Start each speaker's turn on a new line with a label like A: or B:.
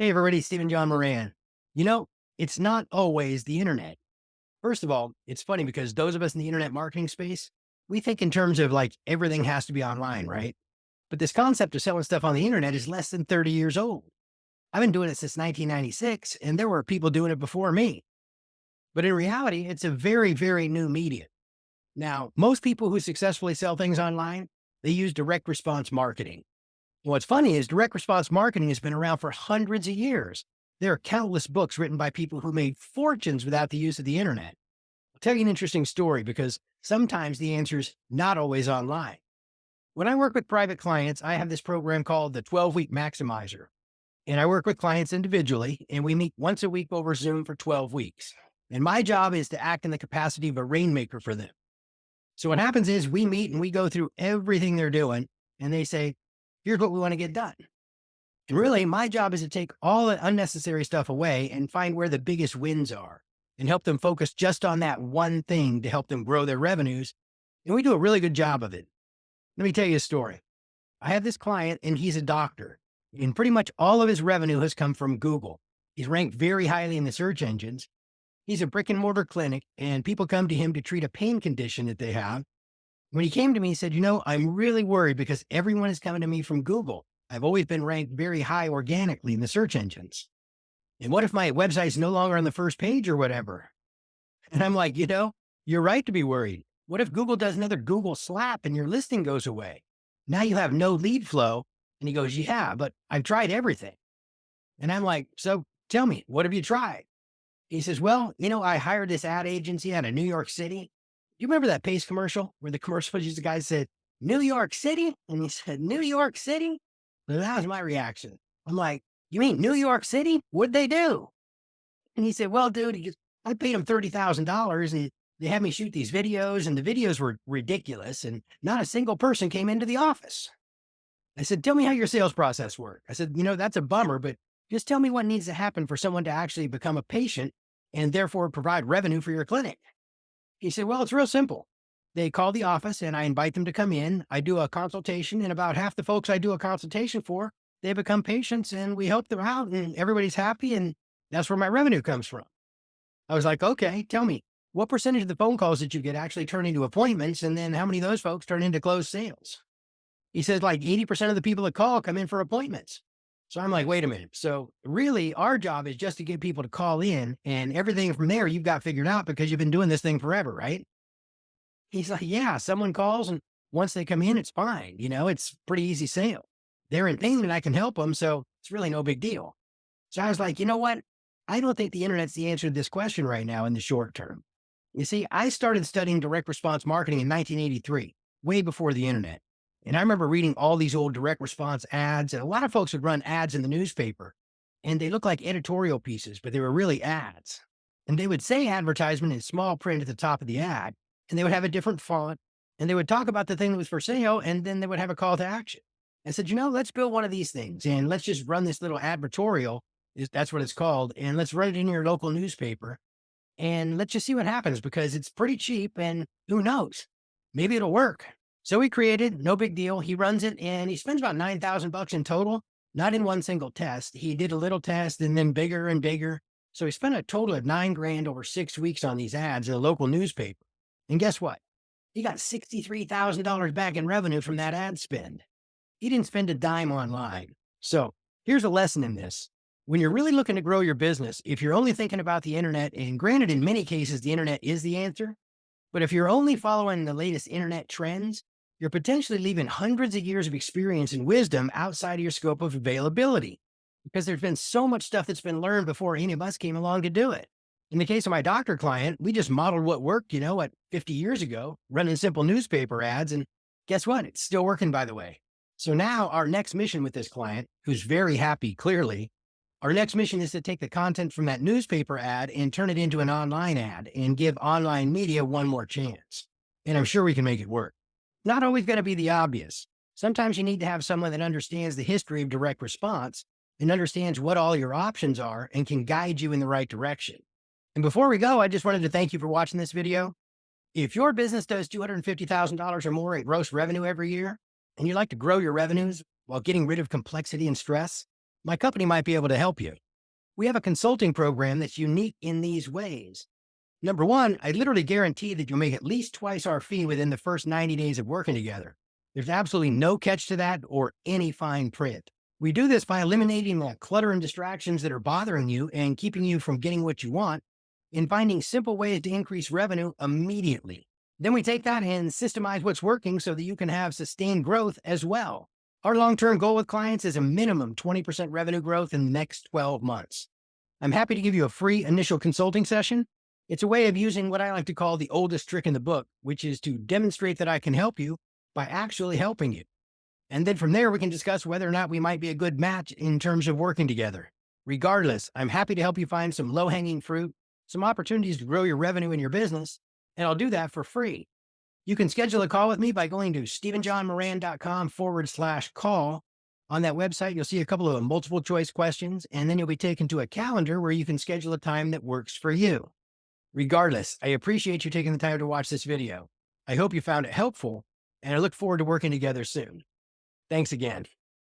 A: Hey, everybody, John Moran. You know, it's not always the internet. First of all, it's funny because those of us in the internet marketing space, we think in terms of like everything has to be online, right? But this concept of selling stuff on the internet is less than 30 years old. I've been doing it since 1996, and there were people doing it before me. But in reality, it's a very, very new medium. Now, most people who successfully sell things online, they use direct response marketing. What's funny is direct response marketing has been around for hundreds of years. There are countless books written by people who made fortunes without the use of the internet. I'll tell you an interesting story because sometimes the answer's not always online. When I work with private clients, I have this program called the 12-week maximizer. And I work with clients individually, and we meet once a week over Zoom for 12 weeks. And my job is to act in the capacity of a rainmaker for them. So what happens is we meet and we go through everything they're doing, and they say, here's what we want to get done. And really, my job is to take all the unnecessary stuff away and find where the biggest wins are and help them focus just on that one thing to help them grow their revenues. And we do a really good job of it. Let me tell you a story. I have this client and he's a doctor, and pretty much all of his revenue has come from Google. He's ranked very highly in the search engines. He's a brick and mortar clinic, and people come to him to treat a pain condition that they have. When he came to me, he said, I'm really worried because everyone is coming to me from Google. I've always been ranked very high organically in the search engines. And what if my website's no longer on the first page or whatever? And I'm like, you're right to be worried. What if Google does another Google slap and your listing goes away? Now you have no lead flow. And he goes, yeah, but I've tried everything. And I'm like, so tell me, what have you tried? He says, well, I hired this ad agency out of New York City. You remember that Pace commercial where the commercial footage, the guy said, New York City? And he said, New York City? So that was my reaction. I'm like, you mean New York City? What'd they do? And he said, well, dude, I paid him $30,000 and they had me shoot these videos, and the videos were ridiculous. And not a single person came into the office. I said, tell me how your sales process worked. I said, that's a bummer, but just tell me what needs to happen for someone to actually become a patient and therefore provide revenue for your clinic. He said, well, it's real simple. They call the office and I invite them to come in. I do a consultation, and about half the folks I do a consultation for, they become patients and we help them out and everybody's happy. And that's where my revenue comes from. I was like, okay, tell me, what percentage of the phone calls that you get actually turn into appointments? And then how many of those folks turn into closed sales? He says like 80% of the people that call come in for appointments. So I'm like, wait a minute. So really our job is just to get people to call in, and everything from there you've got figured out because you've been doing this thing forever, right? He's like, yeah, someone calls and once they come in, it's fine. It's pretty easy sale. They're in pain and I can help them. So it's really no big deal. So I was like, you know what? I don't think the internet's the answer to this question right now in the short term. You see, I started studying direct response marketing in 1983, way before the internet. And I remember reading all these old direct response ads, and a lot of folks would run ads in the newspaper, and they looked like editorial pieces, but they were really ads. And they would say advertisement in small print at the top of the ad, and they would have a different font, and they would talk about the thing that was for sale, and then they would have a call to action. I said, let's build one of these things, and let's just run this little advertorial, that's what it's called, and let's run it in your local newspaper, and let's just see what happens because it's pretty cheap, and who knows, maybe it'll work. So we created, no big deal. He runs it and he spends about $9,000 in total, not in one single test. He did a little test and then bigger and bigger. So he spent a total of $9,000 over 6 weeks on these ads in a local newspaper. And guess what? He got $63,000 back in revenue from that ad spend. He didn't spend a dime online. So here's a lesson in this. When you're really looking to grow your business, if you're only thinking about the internet, and granted, in many cases, the internet is the answer, but if you're only following the latest internet trends, you're potentially leaving hundreds of years of experience and wisdom outside of your scope of availability because there's been so much stuff that's been learned before any of us came along to do it. In the case of my doctor client, we just modeled what worked, 50 years ago, running simple newspaper ads. And guess what? It's still working, by the way. So now our next mission with this client, who's very happy, clearly, our next mission is to take the content from that newspaper ad and turn it into an online ad and give online media one more chance. And I'm sure we can make it work. Not always going to be the obvious. Sometimes you need to have someone that understands the history of direct response and understands what all your options are and can guide you in the right direction. And before we go, I just wanted to thank you for watching this video. If your business does $250,000 or more in gross revenue every year, and you'd like to grow your revenues while getting rid of complexity and stress, my company might be able to help you. We have a consulting program that's unique in these ways. Number one, I literally guarantee that you'll make at least twice our fee within the first 90 days of working together. There's absolutely no catch to that or any fine print. We do this by eliminating the clutter and distractions that are bothering you and keeping you from getting what you want and finding simple ways to increase revenue immediately. Then we take that and systemize what's working so that you can have sustained growth as well. Our long term goal with clients is a minimum 20% revenue growth in the next 12 months. I'm happy to give you a free initial consulting session. It's a way of using what I like to call the oldest trick in the book, which is to demonstrate that I can help you by actually helping you. And then from there, we can discuss whether or not we might be a good match in terms of working together. Regardless, I'm happy to help you find some low hanging fruit, some opportunities to grow your revenue in your business, and I'll do that for free. You can schedule a call with me by going to stephenjohnmoran.com/call. On that website, you'll see a couple of multiple choice questions, and then you'll be taken to a calendar where you can schedule a time that works for you. Regardless, I appreciate you taking the time to watch this video. I hope you found it helpful, and I look forward to working together soon. Thanks again.